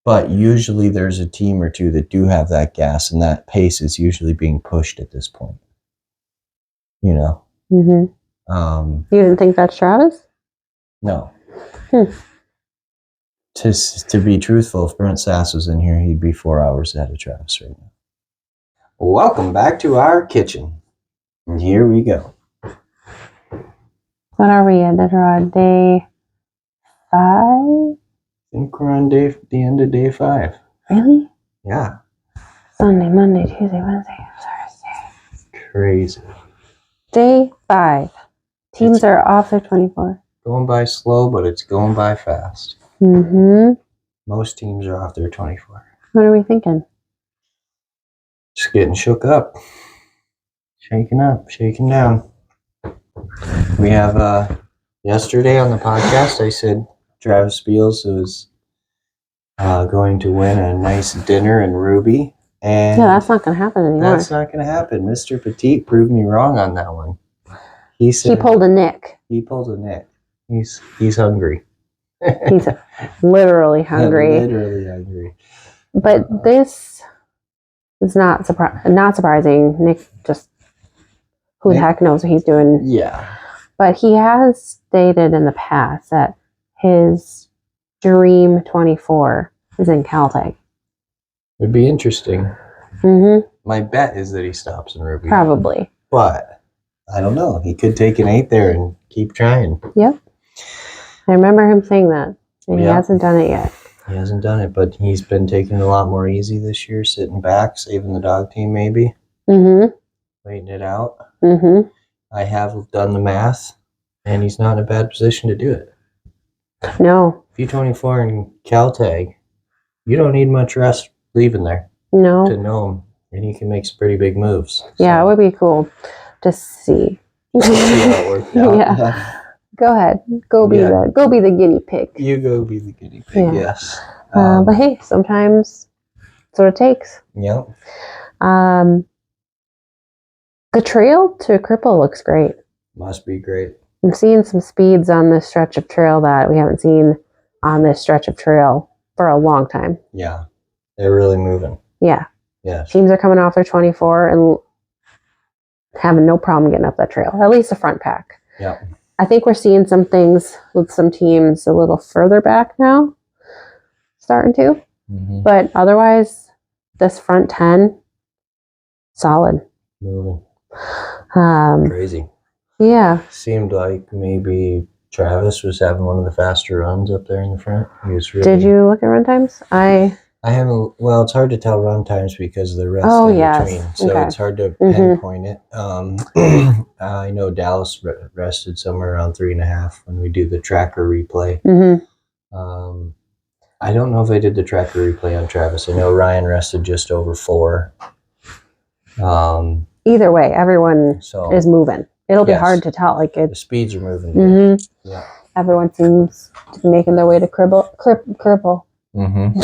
But usually there's a team or two that do have that gas, and that pace is usually being pushed at this point. You know? Mm-hmm. You didn't think that's Travis? No. To be truthful, if Brent Sass was in here, he'd be 4 hours ahead of Travis right now. Welcome back to our kitchen. And here we go. What are we at? Day 5? I think we're on the end of day 5. Really? Yeah. Sunday, Monday, Tuesday, Wednesday, Thursday. Crazy. Day 5. Teams are off their 24. Going by slow, but it's going by fast. Mm-hmm. Most teams are off their 24. What are we thinking? Just getting shook up. Shaking up, shaking down. We have, yesterday on the podcast, I said Travis Beals was going to win a nice dinner in Ruby. And yeah, that's not going to happen anymore. That's not going to happen. Mr. Petite proved me wrong on that one. He pulled a Nick. He pulled a Nick. He's hungry. He's literally hungry. Literally hungry. But this is not surprising. Nick just, who the heck knows what he's doing. Yeah. But he has stated in the past that his dream 24 is in Caltech. It'd be interesting. Mm-hmm. My bet is that he stops in Ruby. Probably. But I don't know. He could take an 8 there and keep trying. Yep. I remember him saying that. And he hasn't done it yet. He hasn't done it, but he's been taking it a lot more easy this year, sitting back, saving the dog team maybe. Mm-hmm. Waiting it out. Mm-hmm. I have done the math, and he's not in a bad position to do it. No. V24 and Caltech, you don't need much rest leaving there. No. To know him, and he can make some pretty big moves. Yeah, it would be cool to see. See how it works out. Yeah. Go ahead. Go be the guinea pig. You go be the guinea pig, yes. But hey, sometimes that's what it takes. Yep. The trail to Cripple looks great. Must be great. I'm seeing some speeds on this stretch of trail that we haven't seen on this stretch of trail for a long time. Yeah. They're really moving. Yeah. Yes. Teams are coming off their 24 and having no problem getting up that trail, at least the front pack. Yeah. I think we're seeing some things with some teams a little further back now, starting to. Mm-hmm. But otherwise, this front 10, solid. Moving. Crazy. Yeah. Seemed like maybe Travis was having one of the faster runs up there in the front. He was really. Did you look at run times? I haven't. Well, it's hard to tell run times because of the rest between. So it's hard to pinpoint it. I know Dallas rested somewhere around 3.5 when we do the tracker replay. Mm-hmm. I don't know if I did the tracker replay on Travis. I know Ryan rested just over 4. Either way, everyone is moving. It'll be hard to tell. The speeds are moving. Mm-hmm. Yeah. Everyone seems to be making their way to Cripple. Mm-hmm.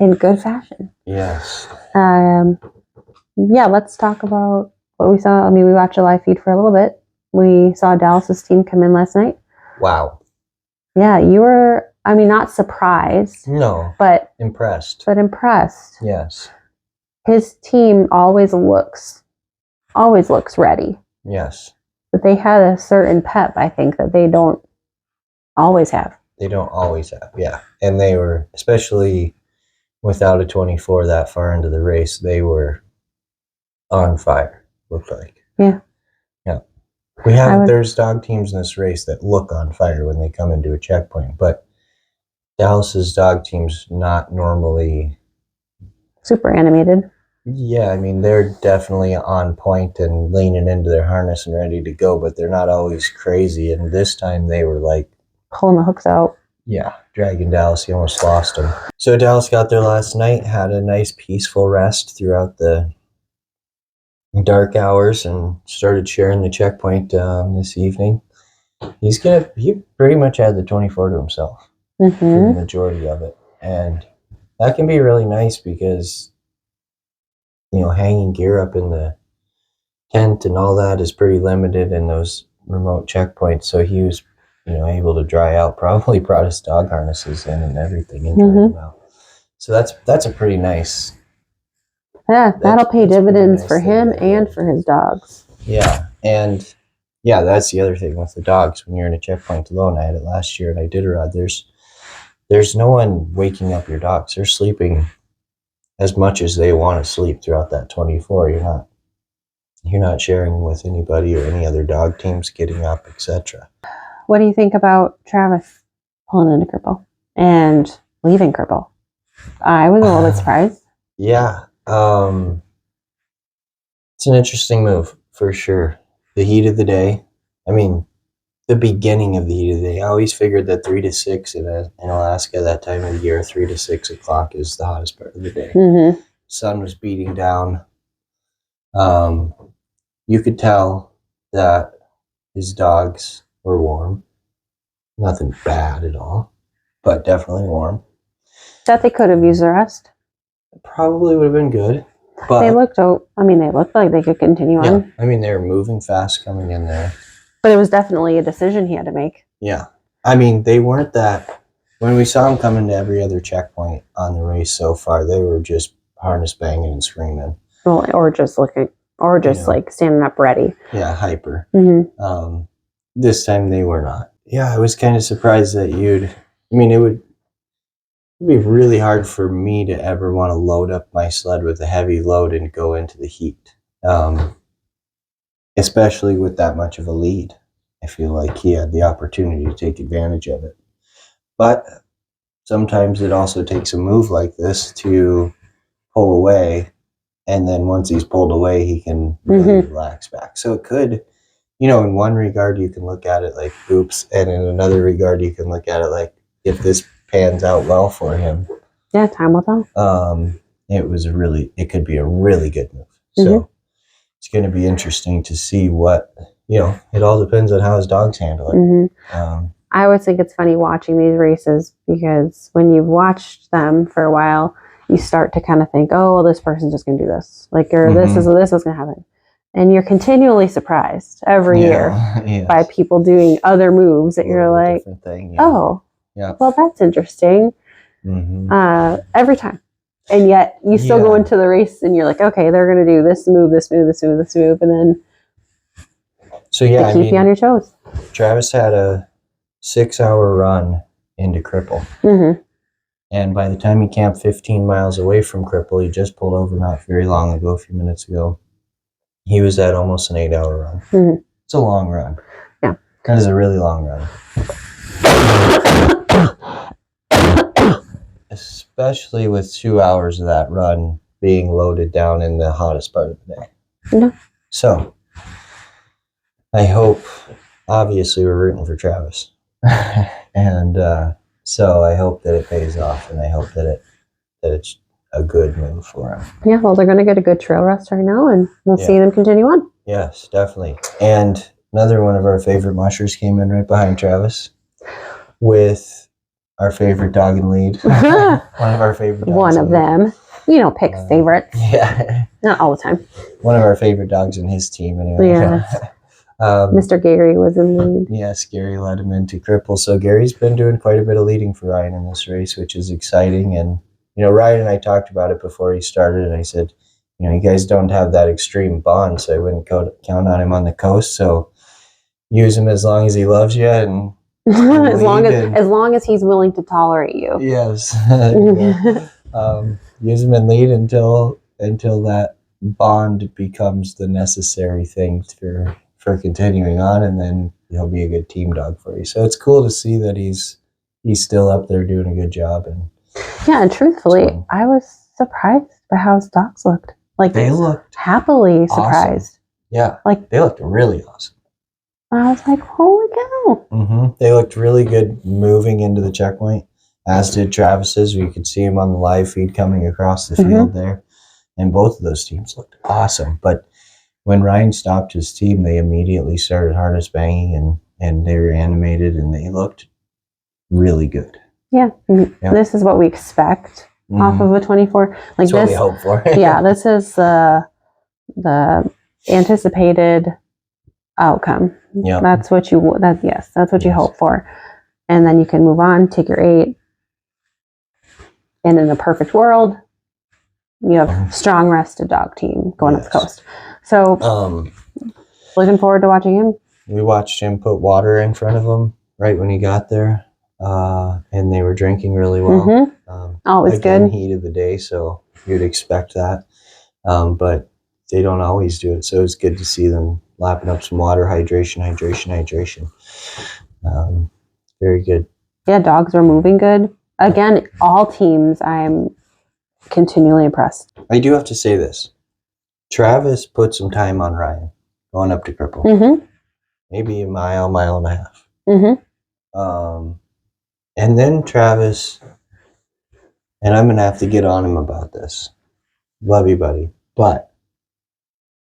In good fashion. Yes. Yeah, let's talk about what we saw. I mean, we watched a live feed for a little bit. We saw Dallas's team come in last night. Wow. Yeah, you were, not surprised. No. But impressed. Yes. His team always looks ready. Yes. But they had a certain pep, I think, that they don't always have. Yeah. And they were, especially without a 24 that far into the race, they were on fire, looked like. Yeah. Yeah. There's dog teams in this race that look on fire when they come into a checkpoint, but Dallas's dog team's not normally super animated. Yeah, they're definitely on point and leaning into their harness and ready to go, but they're not always crazy. And this time they were like pulling the hooks out. Yeah, dragging Dallas. He almost lost him. So Dallas got there last night, had a nice peaceful rest throughout the dark hours, and started sharing the checkpoint this evening. He pretty much had the 24 to himself for the majority of it, and that can be really nice because hanging gear up in the tent and all that is pretty limited in those remote checkpoints. So he was able to dry out, probably brought his dog harnesses in and everything and dried them out. So that's a pretty nice. Yeah, that'll pay that's pretty dividends nice for thing him that and did. for his dogs. Yeah, and yeah, that's the other thing with the dogs. When you're in a checkpoint alone, I had it last year, and I Iditarod. There's no one waking up your dogs. They're sleeping as much as they want to sleep throughout that 24. You're not sharing with anybody or any other dog teams getting up, etc. What do you think about Travis pulling into Cripple and leaving Cripple? I was a little bit surprised. Yeah, it's an interesting move for sure. The heat of the day. I mean, the beginning of the heat of the day. I always figured that 3 to 6 in Alaska that time of the year, 3 to 6 o'clock is the hottest part of the day. Mm-hmm. Sun was beating down. Um, you could tell that his dogs were warm. Nothing bad at all, but definitely warm. That they could have used the rest. It probably would have been good, but They looked like they could continue yeah, on. I mean they were moving fast coming in there. But it was definitely a decision he had to make. Yeah, I mean they weren't that. When we saw them coming to every other checkpoint on the race so far, they were just harness banging and screaming. Well, or just looking, or just like standing up ready. Yeah, hyper. Mm-hmm. This time they were not. Yeah, I was kind of surprised that it would be really hard for me to ever want to load up my sled with a heavy load and go into the heat, especially with that much of a lead. I feel like he had the opportunity to take advantage of it. But sometimes it also takes a move like this to pull away, and then once he's pulled away, he can really relax back. So it could, in one regard, you can look at it like, oops, and in another regard, you can look at it like, if this pans out well for him. Yeah, time will tell. It could be a really good move. So it's going to be interesting to see what, it all depends on how his dogs handle it. Mm-hmm. I always think it's funny watching these races because when you've watched them for a while, you start to kind of think, oh, well, this person's just going to do this. Like, or this is going to happen. And you're continually surprised every year by people doing other moves that you're like, oh, well, that's interesting. Every time. And yet you still go into the race and you're like, okay, they're going to do this move, this move, this move, this move. And then they keep you on your toes. Travis had a 6-hour run into Cripple. And by the time he camped 15 miles away from Cripple, he just pulled over not very long ago, a few minutes ago. He was at almost an 8-hour run. It's a long run. Yeah. That is a really long run. Especially with 2 hours of that run being loaded down in the hottest part of the day. Yeah. So, I hope, obviously we're rooting for Travis. And so I hope that it pays off, and I hope that it's a good move for him. Yeah, well, they're going to get a good trail rest right now, and we'll see them continue on. Yes, definitely. And another one of our favorite mushers came in right behind Travis with our favorite dog in lead. One of our favorite dogs. One of them. We don't pick favorites. Yeah. Not all the time. One of our favorite dogs in his team, anyway. Yeah. Mr. Gary was in the lead. Yes, Gary led him into Cripple. So Gary's been doing quite a bit of leading for Ryan in this race, which is exciting. And, Ryan and I talked about it before he started, and I said, you guys don't have that extreme bond, so I wouldn't count on him on the coast. So use him as long as he loves you, and as long as he's willing to tolerate you. Yes. Use him and lead until that bond becomes the necessary thing for continuing on, and then he'll be a good team dog for you. So it's cool to see that he's still up there doing a good job. And and truthfully, I was surprised by how his dogs looked. Like, they looked happily surprised. Awesome. Yeah, like they looked really awesome. I was like, holy cow. They looked really good moving into the checkpoint, as did Travis's. We could see him on the live feed coming across the field there. And both of those teams looked awesome. But when Ryan stopped his team, they immediately started harness banging, and they were animated, and they looked really good. Yeah. This is what we expect off of a 24. Like, that's what we hope for. Yeah, this is the anticipated outcome. Yeah, that's what you hope for, and then you can move on, take your 8, And in a perfect world, you have strong rested dog team going up the coast. So looking forward to watching him. We watched him put water in front of him right when he got there. And they were drinking really well. Always again, good. Heat of the day, so you'd expect that. But they don't always do it, so it's good to see them lapping up some water. Hydration. Very good. Yeah, dogs are moving good. Again, all teams, I'm continually impressed. I do have to say this. Travis put some time on Ryan going up to Cripple. Maybe a mile and a half. And then Travis, and I'm going to have to get on him about this. Love you, buddy. But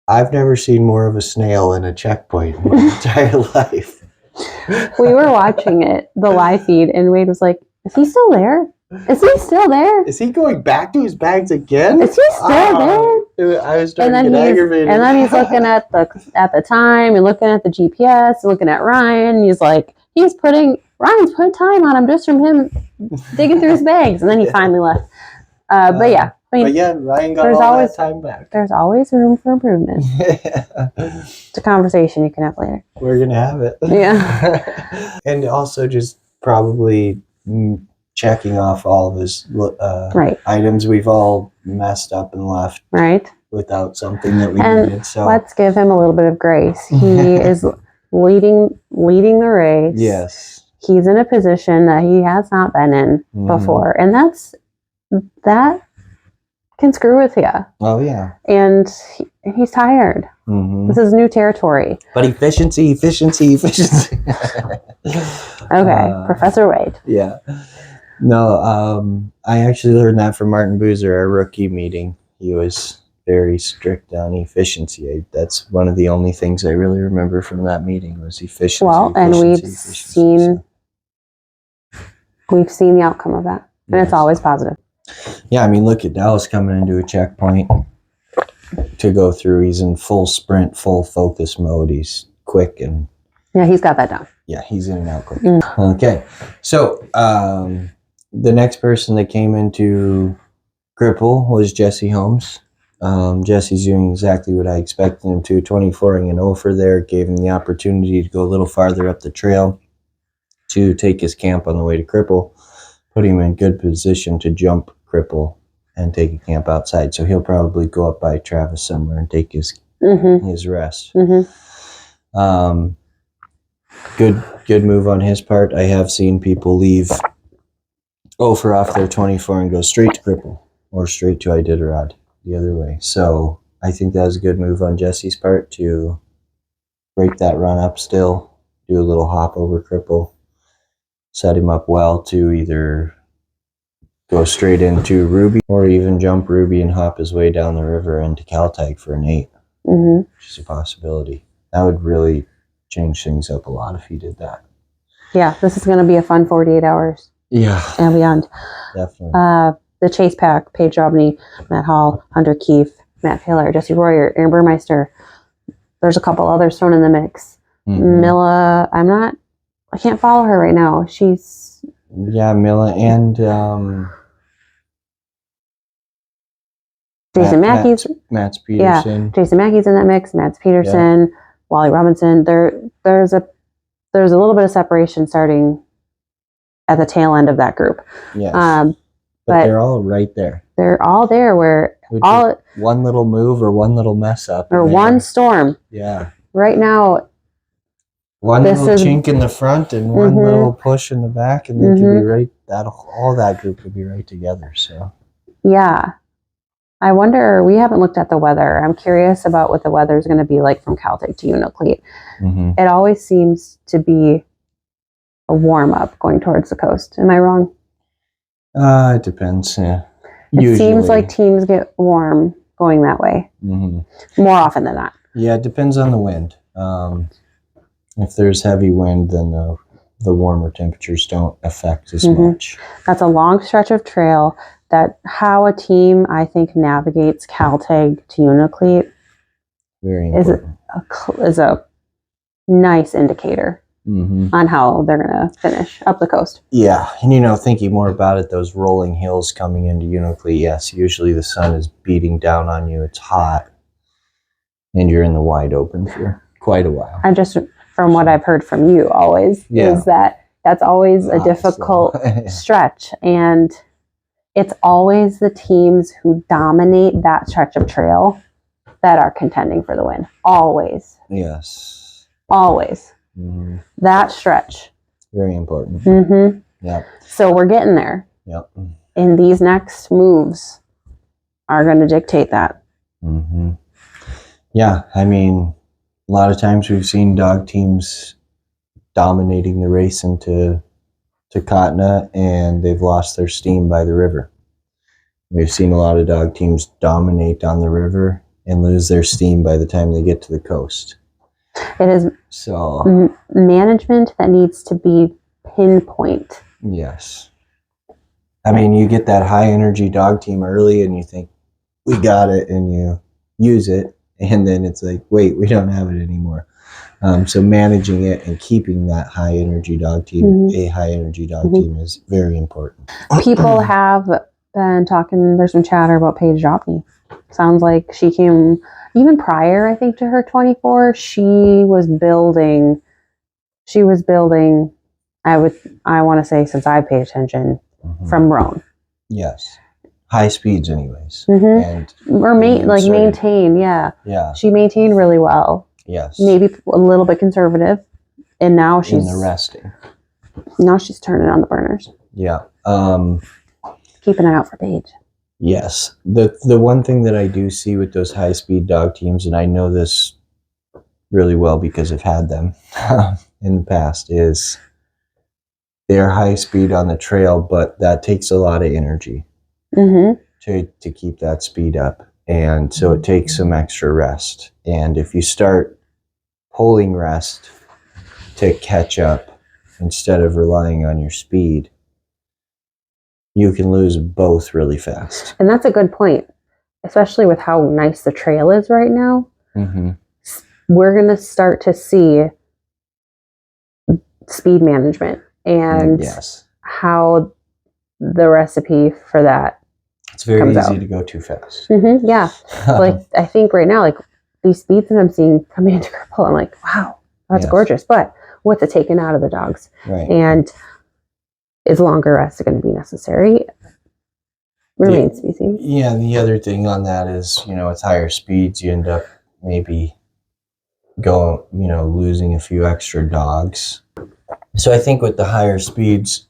I've never seen more of a snail in a checkpoint in my entire life. We were watching it, the live feed, and Wade was like, is he still there? Is he still there? Is he going back to his bags again? Is he still there? I was starting to get aggravated. And then he's looking at the time and looking at the GPS and looking at Ryan. And he's like, Ryan's putting time on him just from him digging through his bags. And then he finally left. But yeah. Ryan got all that time back. There's always room for improvement. It's a conversation you can have later. We're going to have it. Yeah. And also just probably checking off all of his items we've all messed up and left without something that we needed. So let's give him a little bit of grace. He is leading the race. Yes. He's in a position that he has not been in before. And that can screw with you. Oh, yeah. And he's tired. This is new territory. But efficiency. Okay, Professor Wade. Yeah. No, I actually learned that from Martin Boozer, our rookie meeting. He was very strict on efficiency. That's one of the only things I really remember from that meeting was efficiency. Well, and we've seen the outcome of that. And it's always positive. Yeah, I mean, look at Dallas coming into a checkpoint to go through. He's in full sprint, full focus mode. He's quick and... Yeah, he's got that down. Yeah, he's in and out quick. Okay, so the next person that came into Cripple was Jesse Holmes. Jesse's doing exactly what I expected him to. 24ing an offer there, gave him the opportunity to go a little farther up the trail to take his camp on the way to Cripple, put him in good position to jump Cripple and take a camp outside. So he'll probably go up by Travis somewhere and take his rest. Good move on his part. I have seen people leave Ophir off their 24 and go straight to Cripple or straight to Iditarod the other way. So I think that was a good move on Jesse's part to break that run up still, do a little hop over Cripple, set him up well to either go straight into Ruby or even jump Ruby and hop his way down the river into Caltag for an 8, which is a possibility. That would really change things up a lot if he did that. Yeah, this is going to be a fun 48 hours. Yeah. And beyond. Definitely. The Chase Pack, Paige Robney, Matt Hall, Hunter Keefe, Matt Taylor, Jesse Royer, Aaron Burmeister. There's a couple others thrown in the mix. Milla, I can't follow her right now. She's... Yeah, Milla and... Jason Mackey's... Matt's Peterson. Yeah, Jason Mackey's in that mix. Matt's Peterson, Wally Robinson. There's a little bit of separation starting at the tail end of that group. Yes. But they're all right there. They're all there where one little move or one little mess up. Or one storm. Yeah. Right now. One little chink in the front and one little push in the back, and they could be right. All that group could be right together. So. Yeah. I wonder. We haven't looked at the weather. I'm curious about what the weather is going to be like from Caltech to Unalakleet. It always seems to be a warm up going towards the coast. Am I wrong? It depends. Yeah. It seems like teams get warm going that way more often than not. Yeah, it depends on the wind. If there's heavy wind, then the warmer temperatures don't affect as much. That's a long stretch of trail. That how a team, I think, navigates Caltech to Unalakleet Very important. is a nice indicator on how they're going to finish up the coast. Yeah. And, thinking more about it, those rolling hills coming into Unalakleet, yes, usually the sun is beating down on you. It's hot. And you're in the wide open for quite a while. I just, from what I've heard from you always, is that's always a difficult stretch. And it's always the teams who dominate that stretch of trail that are contending for the win. Always. Yes. Always. That stretch. Very important. Yep. So we're getting there. Yep. And these next moves are going to dictate that. Yeah. I mean, a lot of times we've seen dog teams dominating the race into Katna, and they've lost their steam by the river. We've seen a lot of dog teams dominate on the river and lose their steam by the time they get to the coast. It is management that needs to be pinpoint. Yes. I mean, you get that high energy dog team early and you think, we got it, and you use it, and then it's like, wait, we don't have it anymore. So managing it and keeping that high energy dog team, a high energy dog team, is very important. People have been talking, there's some chatter about Paige Jopney. Sounds like she came, even prior, I think, to her 24, she was building, I want to say, since I pay attention, from Roan. Yes. High speeds anyways. And maintain, Yeah. She maintained really well. Yes. Maybe a little bit conservative. And now she's... in the resting. Now she's turning on the burners. Yeah. Keep an eye out for Paige. Yes. The one thing that I do see with those high-speed dog teams, and I know this really well because I've had them in the past, is they're high speed on the trail, but that takes a lot of energy to keep that speed up. And so it takes some extra rest. And if you start pulling rest to catch up instead of relying on your speed, you can lose both really fast. And that's a good point, especially with how nice the trail is right now. We're going to start to see speed management and how the recipe for that it's very easy to go too fast. Yeah. Like, I think right now, like, these speeds that I'm seeing coming into Cripple, I'm like, wow, that's gorgeous. But what's it taken out of the dogs? Right. And is longer rest going to be necessary? Remains to be seen. Yeah, and the other thing on that is, with higher speeds, you end up maybe losing a few extra dogs. So I think with the higher speeds,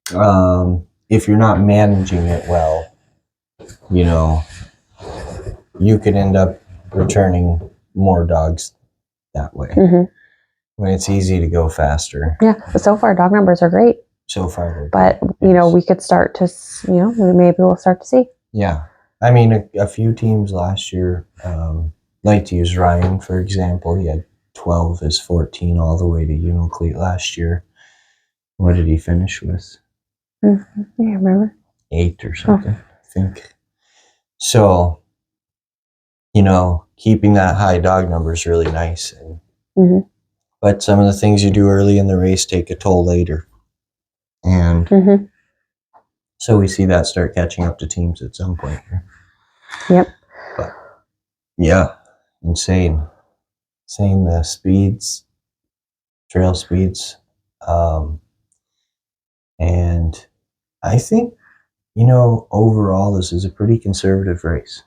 if you're not managing it well, you could end up returning more dogs that way when it's easy to go faster. Yeah, but so far dog numbers are great. So far, but we could start to, maybe we'll start to see. Yeah, I mean, a few teams last year, like to use Ryan for example. He had 12 as 14 all the way to Unalakleet last year. What did he finish with? Yeah, remember 8 or something, I think. So, keeping that high dog number is really nice. But some of the things you do early in the race take a toll later. And so we see that start catching up to teams at some point here. Yep. But, yeah, insane. The speeds, trail speeds. And I think, overall, this is a pretty conservative race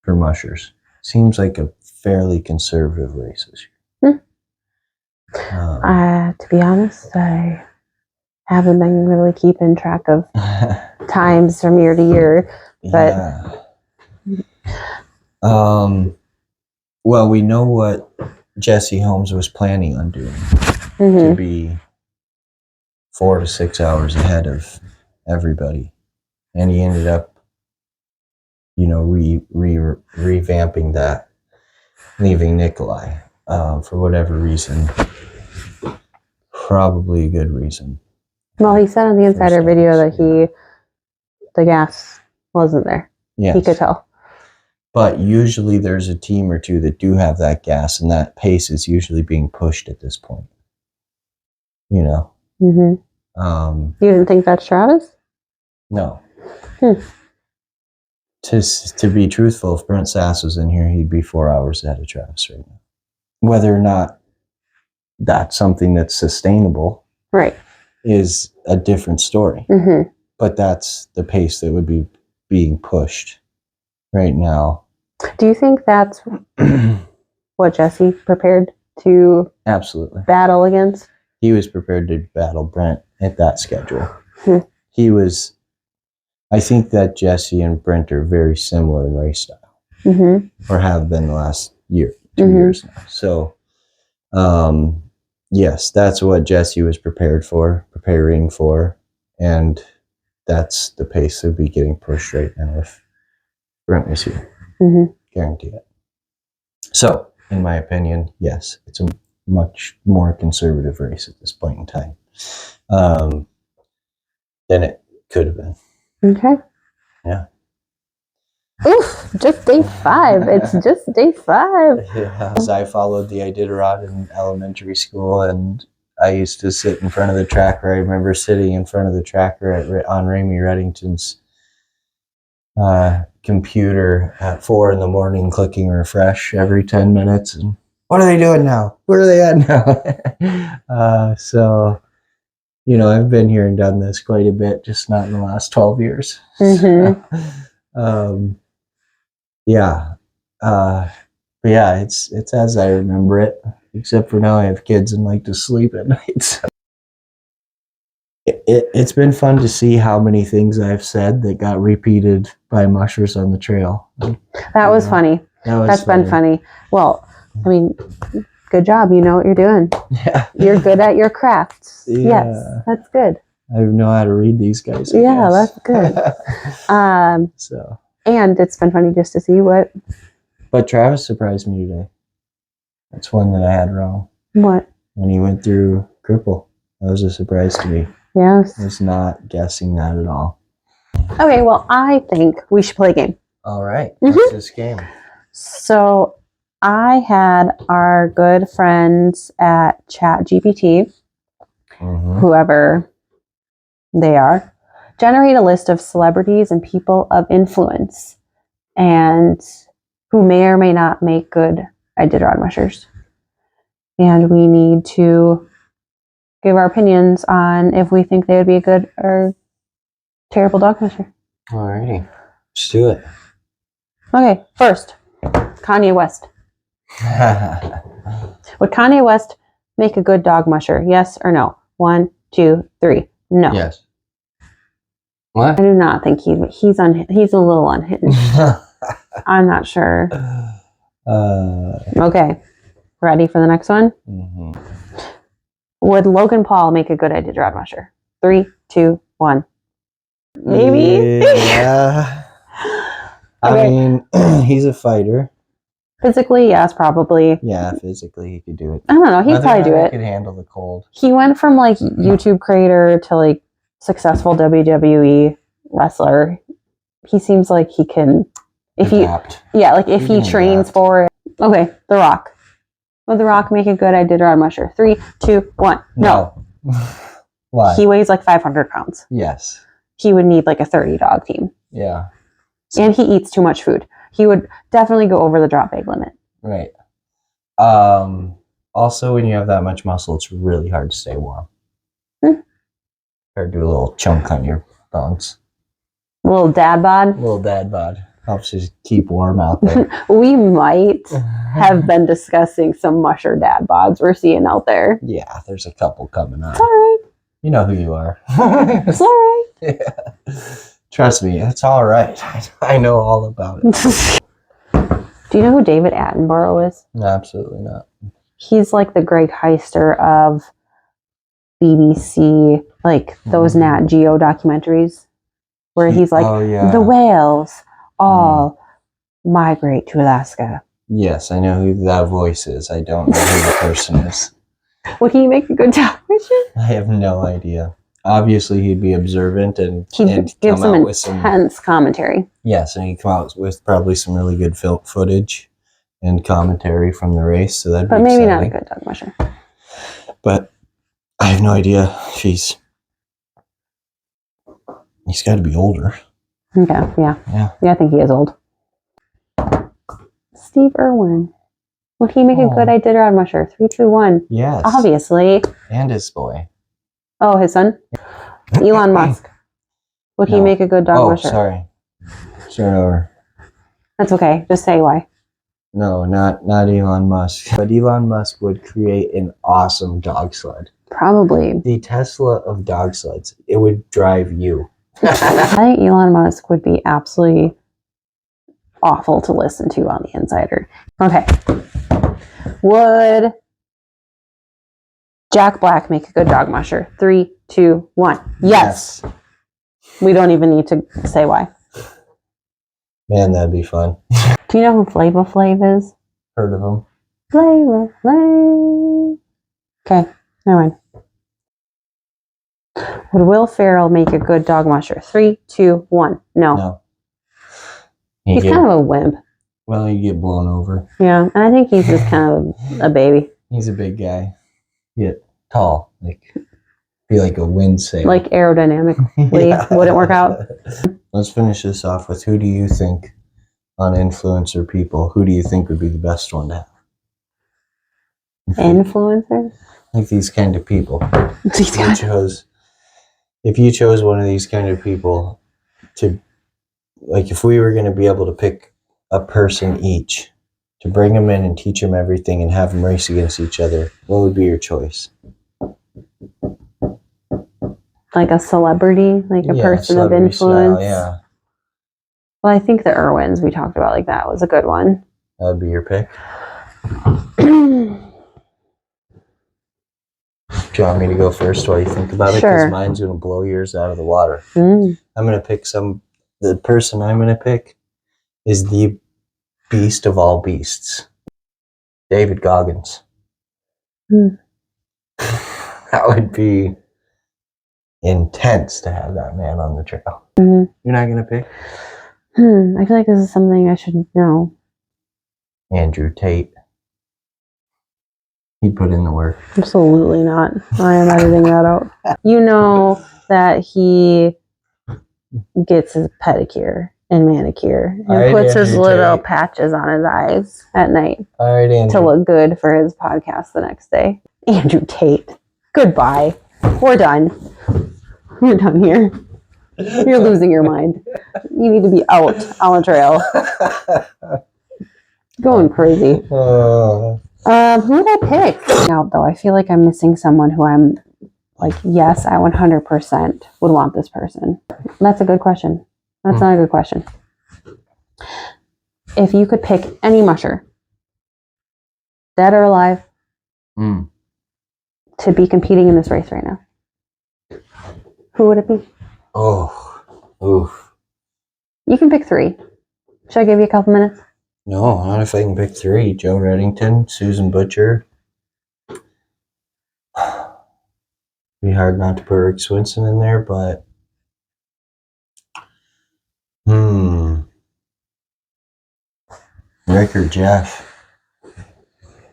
for mushers. Seems like a fairly conservative race this year. To be honest, I haven't been really keeping track of times from year to year. But well, we know what Jesse Holmes was planning on doing to be 4 to 6 hours ahead of everybody, and he ended up revamping that, leaving Nikolai for whatever reason, probably a good reason. Well, he said on the insider video that the gas wasn't there. Yes. He could tell. But usually there's a team or two that do have that gas, and that pace is usually being pushed at this point. You know. Mm-hmm. You didn't think that's Travis? No. To be truthful, if Brent Sass was in here, he'd be 4 hours ahead of Travis right now. Whether or not that's something that's sustainable, right, is a different story. Mm-hmm. But that's the pace that would be being pushed right now. Do you think that's what Jesse prepared to absolutely battle against? He was prepared to battle Brent at that schedule. Hmm. I think that Jesse and Brent are very similar in race style, mm-hmm. or have been the last year, 2 Mm-hmm. years now. So, yes, that's what Jesse was preparing for, and that's the pace that would be getting pushed right now if Brent was here. Mm-hmm. Guarantee it. So, in my opinion, yes, it's a much more conservative race at this point in time than it could have been. Okay. Yeah. Oof, just day 5. It's just day 5. Yeah, I followed the Iditarod in elementary school, and I used to sit in front of the tracker. I remember sitting in front of the tracker on Ramey Reddington's computer at 4 a.m, clicking refresh every 10 minutes. And what are they doing now? Where are they at now? So, I've been here and done this quite a bit, just not in the last 12 years. Mm-hmm. Yeah. But yeah, it's as I remember it, except for now I have kids and like to sleep at night. So it's been fun to see how many things I've said that got repeated by mushers on the trail. That was funny. That's been funny. Well, I mean, good job. You know what you're doing. Yeah. You're good at your crafts. Yeah. Yes, that's good. I know how to read these guys. Yeah, that's good. So. And it's been funny just to see what. But Travis surprised me today. That's one that I had wrong. What? When he went through Cripple. That was a surprise to me. Yes. I was not guessing that at all. Okay, well, I think we should play a game. All right. What's this game? So I had our good friends at ChatGPT, whoever they are, generate a list of celebrities and people of influence and who may or may not make good Iditarod mushers. And we need to give our opinions on if we think they would be a good or terrible dog musher. Alrighty. Let's do it. Okay, first, Kanye West. Would Kanye West make a good dog musher? Yes or no? 1, 2, 3. No. Yes. What? I do not think he's a little unhinged. I'm not sure. Okay. Ready for the next one? Mm-hmm. Would Logan Paul make a good Iditarod musher? 3, 2, 1. Maybe? Yeah. I mean, he's a fighter. Physically, yes, probably. Yeah, physically he could do it. I don't know. He'd probably do it. He could handle the cold. He went from like YouTube creator to like successful WWE wrestler. He seems like he can, if adapt. If he trains for it. Okay, The Rock. Would The Rock make a good Iditarod musher? 3, 2, 1. No. Why? He weighs like 500 pounds. Yes. He would need like a 30 dog team. Yeah. And he eats too much food. He would definitely go over the drop bag limit. Right. Also, when you have that much muscle, it's really hard to stay warm. Or do a little chunk on your bones. A little dad bod? A little dad bod. Helps you keep warm out there. We might have been discussing some musher dad bods we're seeing out there. Yeah, there's a couple coming up. It's all right. You know who you are. It's all right. Yeah. Trust me, it's all right. I know all about it. Do you know who David Attenborough is? No, absolutely not. He's like the Greg Heister of BBC, like those Nat Geo documentaries, where he's like, the whales all migrate to Alaska. Yes, I know who that voice is. I don't know who the person is. Would he make a good television? I have no idea. Obviously, he'd be observant and give some intense commentary. Yes, and he'd come out with probably some really good footage and commentary from the race. So that'd be maybe exciting. not a good dog musher. But I have no idea. He's got to be older. Okay, yeah. I think he is old. Steve Irwin. Would he make a good Iditarod musher? 3, 2, 1. Yes. Obviously. And his boy. Oh, his son? Elon Musk. Would he make a good dog musher? Oh, sorry. Start over. That's okay. Just say why. No, not Elon Musk. But Elon Musk would create an awesome dog sled. Probably. The Tesla of dog sleds. It would drive you. I think Elon Musk would be absolutely awful to listen to on The Insider. Okay. Would Jack Black make a good dog musher? 3, 2, 1. Yes. We don't even need to say why. Man, that'd be fun. Do you know who Flava Flav is? Heard of him? Flava Flav. Okay, never mind. Would Will Ferrell make a good dog musher? 3, 2, 1. No. He's kind of a wimp. Well, you get blown over. Yeah, and I think he's just kind of a baby. He's a big guy. Yet tall. Be like a wind sail. Like aerodynamically wouldn't work out. Let's finish this off with who do you think on influencer people, who do you think would be the best one to have? Influencers? Like these kind of people. If you chose one of these kind of people to, like if we were going to be able to pick a person each to bring them in and teach them everything and have them race against each other, what would be your choice? Like a celebrity, like a person of influence. Style, yeah. Well, I think the Irwins we talked about, like that was a good one. That would be your pick. Do you want me to go first while you think about it? Sure. Because mine's going to blow yours out of the water. I'm going to pick the person I'm going to pick is the beast of all beasts. David Goggins. That would be intense to have that man on the trail. You're not going to pick? I feel like this is something I should know. Andrew Tate. He put in the work. Absolutely not. I am editing that out. You know that he gets his pedicure and manicure and puts his little patches on his eyes at night to look good for his podcast the next day. Andrew Tate. Goodbye. We're done. We're done here. You're losing your mind. You need to be out on the trail. Going crazy. Who would I pick? Now, though, I feel like I'm missing someone who I'm like, yes, I 100% would want this person. That's a good question. That's not a good question. If you could pick any musher, dead or alive, to be competing in this race right now, who would it be? You can pick 3. Should I give you a couple minutes? No, not if I can pick 3. Joe Reddington, Susan Butcher. Be hard not to put Rick Swinson in there, but Rick or Jeff.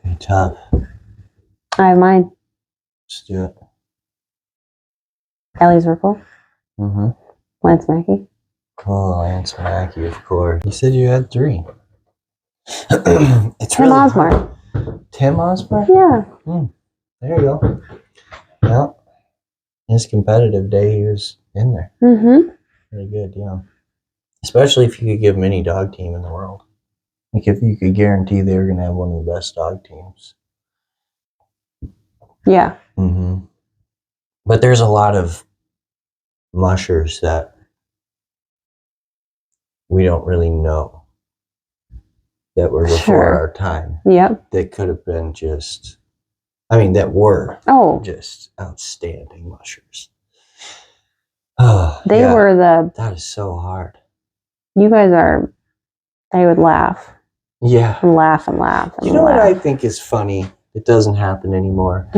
Be tough. I have mine. Let's do it. Ellie Zirkle. Lance Mackey. Oh, Lance Mackey, of course. You said you had 3. It's Tim really Osmar. hard. Tim Osmar? Yeah. There you go. Yeah. His competitive day, he was in there. Really good, yeah. Especially if you could give them any dog team in the world. Like if you could guarantee they were going to have one of the best dog teams. Yeah. But there's a lot of mushers that we don't really know that were before our time. Yep. That could have been that were just outstanding mushers. They were that is so hard. You guys are, they would laugh. Yeah. And laugh and laugh. And you know what I think is funny? It doesn't happen anymore.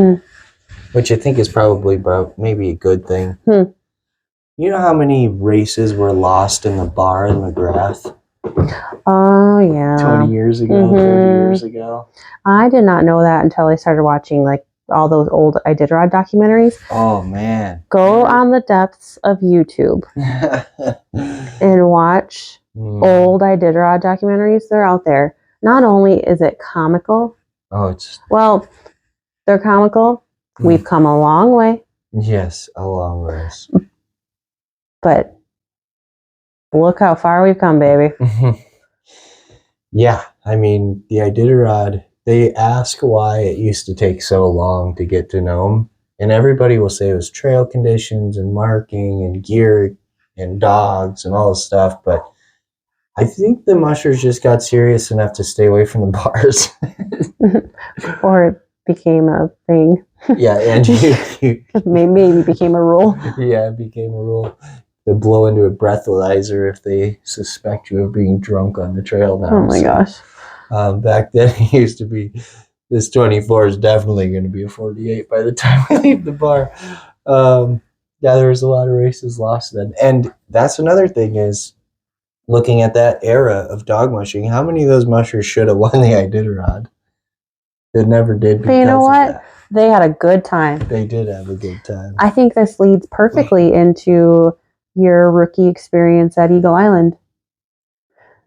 Which I think is probably maybe a good thing. You know how many races were lost in the bar in McGrath? Oh, yeah. 20 years ago, 30 years ago. I did not know that until I started watching, like, all those old Iditarod documentaries. Oh man. Go on the depths of YouTube and watch old Iditarod documentaries. They're out there. Not only is it comical, well, they're comical. We've come a long way. Yes, a long ways. But look how far we've come, baby. Yeah, I mean, the Iditarod, they ask why it used to take so long to get to Nome, and everybody will say it was trail conditions and marking and gear and dogs and all this stuff, but I think the mushers just got serious enough to stay away from the bars. Or it became a thing. Yeah, and maybe became a rule. Yeah, it became a rule. They blow into a breathalyzer if they suspect you of being drunk on the trail now. Oh my gosh. Back then it used to be, this 24 is definitely going to be a 48 by the time we leave the bar. Yeah, there was a lot of races lost then. And that's another thing is, looking at that era of dog mushing, how many of those mushers should have won the Iditarod? They never did. But you know what? They had a good time. They did have a good time. I think this leads perfectly into your rookie experience at Eagle Island.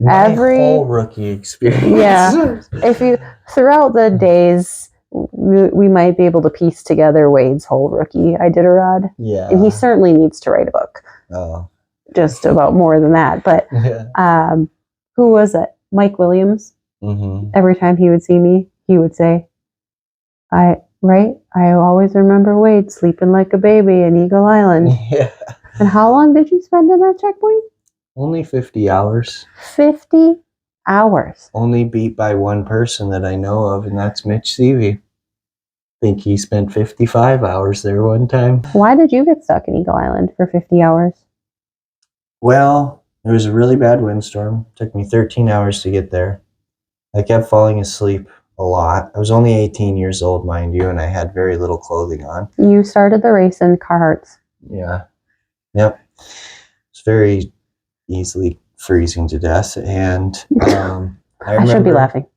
My whole rookie experience. Yeah. If you, throughout the days, we might be able to piece together Wade's whole rookie Iditarod. Yeah. And he certainly needs to write a book. Oh. Just about more than that. But who was it? Mike Williams. Mm-hmm. Every time he would see me, he would say, I always remember Wade sleeping like a baby in Eagle Island. Yeah. And how long did you spend in that checkpoint? Only 50 hours. 50 hours. Only beat by one person that I know of, and that's Mitch Seavey. I think he spent 55 hours there one time. Why did you get stuck in Eagle Island for 50 hours? Well, it was a really bad windstorm. It took me 13 hours to get there. I kept falling asleep a lot. I was only 18 years old, mind you, and I had very little clothing on. You started the race in Carhartts. Yeah. Yep. It's very easily freezing to death, and I should be laughing.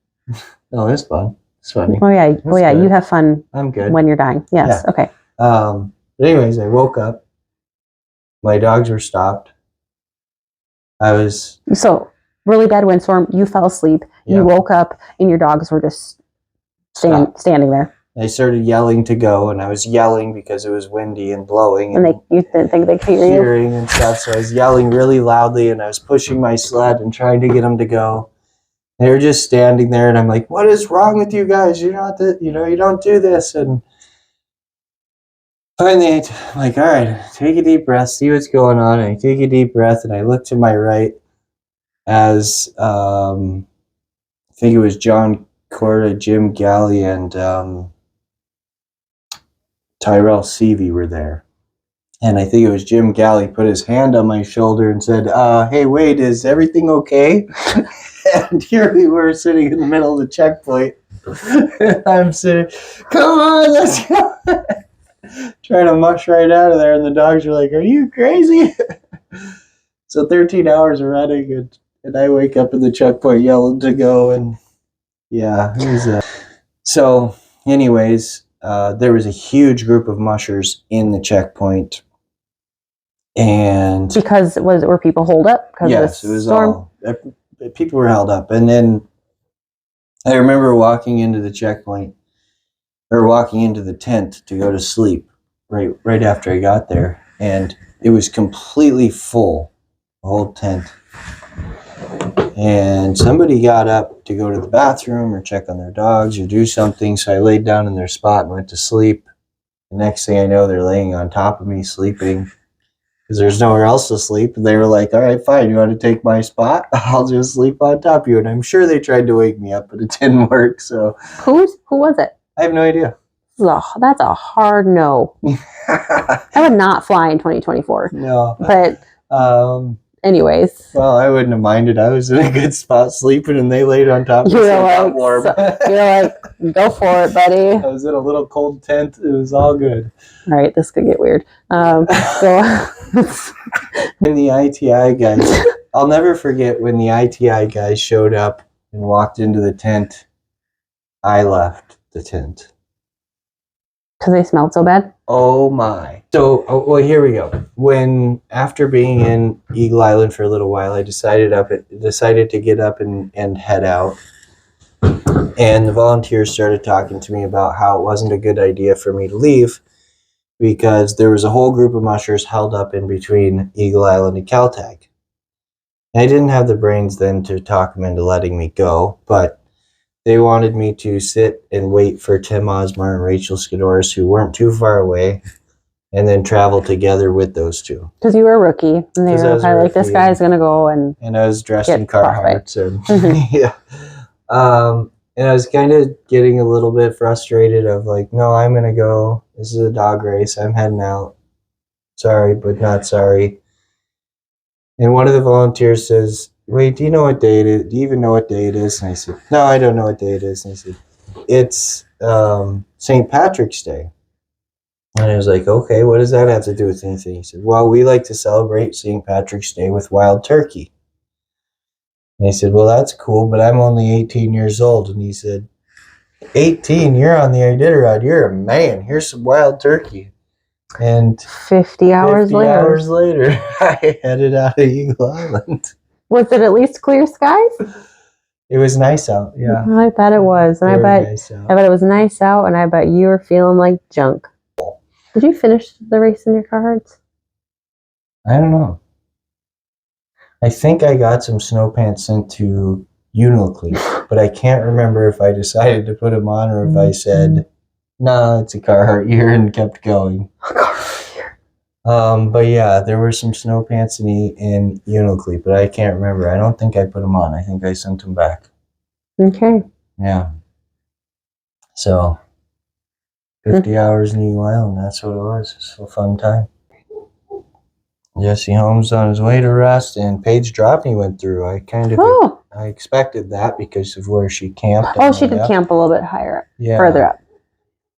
No, it's fun. It's funny. Oh yeah, Good. You have fun. I'm good when you're dying. Yes, yeah. Okay. But anyways, I woke up. My dogs were stopped. So really bad windstorm. You fell asleep. Yeah. You woke up, and your dogs were just standing there. I started yelling to go, and I was yelling because it was windy and blowing. And you didn't think they could hear you? And stuff, so I was yelling really loudly, and I was pushing my sled and trying to get them to go. They were just standing there, and I'm like, what is wrong with you guys? You're not you don't do this. And finally, I'm like, all right, take a deep breath, see what's going on. And I take a deep breath, and I look to my right as, I think it was John Corda, Jim Galley, and Tyrell Seavey were there. And I think it was Jim Galley put his hand on my shoulder and said, hey, Wade, is everything okay? And here we were sitting in the middle of the checkpoint. And I'm sitting, come on, let's go. Trying to mush right out of there. And the dogs are like, are you crazy? So 13 hours of running, and I wake up in the checkpoint yelling to go. And yeah, it was so anyways, there was a huge group of mushers in the checkpoint. And because were people holed up? Yes, it was storm? People were held up. And then I remember walking into the checkpoint, or walking into the tent to go to sleep right after I got there, and it was completely full, the whole tent. And somebody got up to go to the bathroom or check on their dogs or do something, so I laid down in their spot and went to sleep. The next thing I know, they're laying on top of me sleeping because there's nowhere else to sleep. And they were like, all right, fine, you want to take my spot? I'll just sleep on top of you. And I'm sure they tried to wake me up, but it didn't work. So who was it? I have no idea. That's a hard no. I would not fly in 2024. No. But anyways. Well, I wouldn't have minded. I was in a good spot sleeping, and they laid on top of me. Got warm. You're like, go for it, buddy. I was in a little cold tent. It was all good. All right, this could get weird. And the ITI guys, I'll never forget when the ITI guys showed up and walked into the tent. I left the tent. Because they smelled so bad? Oh my. So, well, here we go. After being in Eagle Island for a little while, I decided to get up and head out. And the volunteers started talking to me about how it wasn't a good idea for me to leave because there was a whole group of mushers held up in between Eagle Island and Caltech. I didn't have the brains then to talk them into letting me go, but they wanted me to sit and wait for Tim Osmar and Rachel Skidoris, who weren't too far away, and then travel together with those two. Because you were a rookie, and they were probably like, this guy's going to go and I was dressed in Carhartts. And, Mm-hmm. yeah. And I was kind of getting a little bit frustrated of like, no, I'm going to go. This is a dog race. I'm heading out. Sorry, but not sorry. And one of the volunteers says, wait, do you know what day it is? Do you even know what day it is? And I said, no, I don't know what day it is. And I said, it's St. Patrick's Day. And I was like, okay, what does that have to do with anything? He said, well, we like to celebrate St. Patrick's Day with wild turkey. And he said, well, that's cool, but I'm only 18 years old. And he said, 18, you're on the Iditarod. You're a man. Here's some wild turkey. And 50 hours later, I headed out of Eagle Island. Was it at least clear skies? It was nice out, yeah. I bet it was. And I bet it was nice out, and I bet you were feeling like junk. Did you finish the race in your Carhartts? I don't know. I think I got some snow pants into Unilcleat, but I can't remember if I decided to put them on or if I said, no, it's a Carhartt year and kept going. But yeah, there were some snow pants in Unilcleat, but I can't remember. I don't think I put them on. I think I sent them back. Okay. Yeah. So, 50 hours in Eagle Island, that's what it was. It's a fun time. Jesse Holmes on his way to rest, and Paige Dropney went through. I expected that because of where she camped. Oh, she did camp a little bit higher up, further up.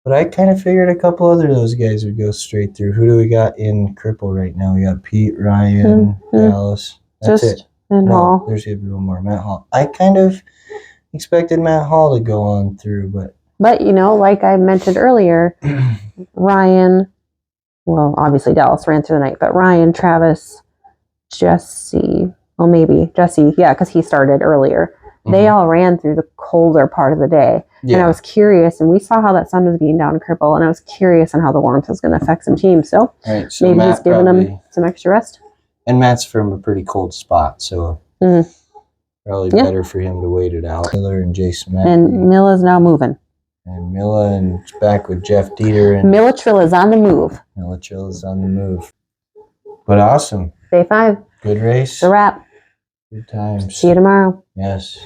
But I kind of figured a couple other of those guys would go straight through. Who do we got in Cripple right now? We got Pete, Ryan, Dallas. That's it. And Hall. There's going to be one more. Matt Hall. I kind of expected Matt Hall to go on through, But, you know, like I mentioned earlier, Ryan, well, obviously Dallas ran through the night, but Ryan, Travis, Jesse, well, maybe Jesse, yeah, because he started earlier. Mm-hmm. They all ran through the colder part of the day. Yeah. And I was curious, and we saw how that sun was being down in Cripple, and I was curious on how the warmth was going to affect some teams. So, maybe he's giving them some extra rest. And Matt's from a pretty cold spot, so probably better for him to wait it out. Miller and Jason Mack. And Milla's now moving. And Milla and back with Jeff Dieter. And Millatrill is on the move. Millatrill is on the move. But awesome. Day 5. Good race. It's a wrap. Good times. See you tomorrow. Yes.